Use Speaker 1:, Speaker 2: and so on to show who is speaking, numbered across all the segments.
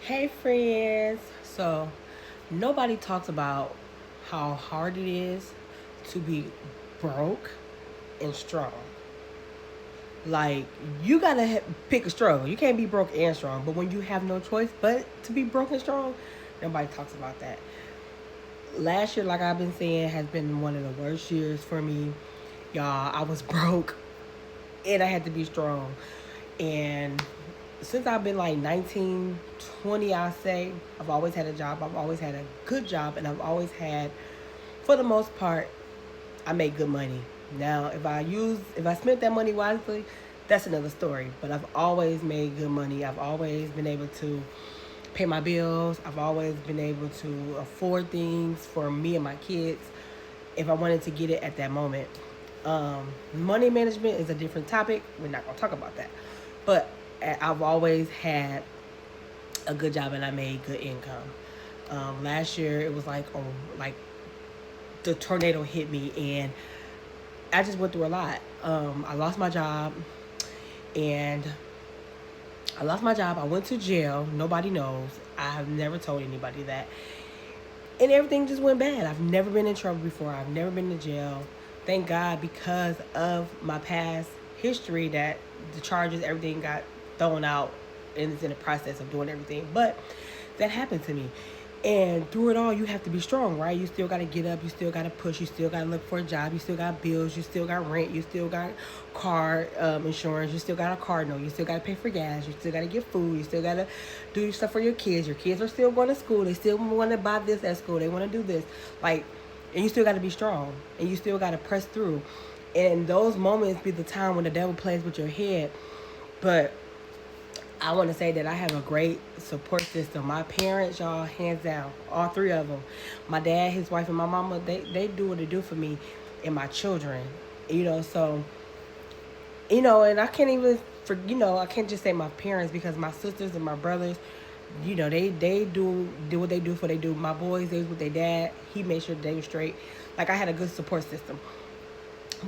Speaker 1: Hey friends. So nobody talks about how hard it is to be broke and strong. Like you gotta pick a struggle. You can't be broke and strong. But when you have no choice but to be broke and strong, nobody talks about that. Last year, like I've been saying, has been one of the worst years for me. Y'all, I was broke and I had to be strong. And since I've been like 19, 20, I say, I've always had a job. I've always had a good job. And I've always had, for the most part, I make good money. Now, if I spent that money wisely, that's another story. But I've always made good money. I've always been able to pay my bills. I've always been able to afford things for me and my kids if I wanted to get it at that moment. Money management is a different topic. We're not going to talk about that. But I've always had a good job and I made good income. Last year it was like the tornado hit me and I just went through a lot. I lost my job and I went to jail. Nobody knows. I have never told anybody that. And everything just went bad. I've never been in trouble before. I've never been to jail. Thank God because of my past history that the charges, everything got thrown out and it's in the process of doing everything. But that happened to me. And through it all, you have to be strong, right? You still got to get up. You still got to push. You still got to look for a job. You still got bills. You still got rent. You still got car insurance. You still got a car note. You still got to pay for gas. You still got to get food. You still got to do stuff for your kids. Your kids are still going to school. They still want to buy this at school. They want to do this. And you still got to be strong. And you still got to press through. And those moments be the time when the devil plays with your head. But I want to say that I have a great support system. My parents, y'all, hands down, all three of them. My dad, his wife, and my mama, they do what they do for me and my children. So, and I can't even, I can't just say my parents because my sisters and my brothers, they do what they do for they do. My boys, they was with their dad. He made sure they were straight. Like, I had a good support system.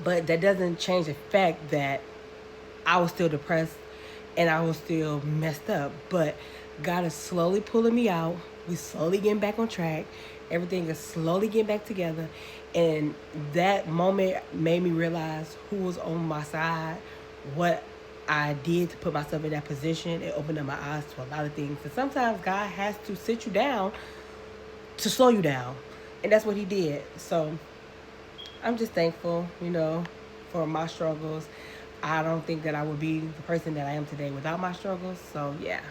Speaker 1: But that doesn't change the fact that I was still depressed and I was still messed up. But God is slowly pulling me out. We slowly getting back on track. Everything is slowly getting back together. And that moment made me realize who was on my side, what I did to put myself in that position. It opened up my eyes to a lot of things. And sometimes God has to sit you down to slow you down. And that's what he did. So I'm just thankful, for my struggles. I don't think that I would be the person that I am today without my struggles. So, yeah.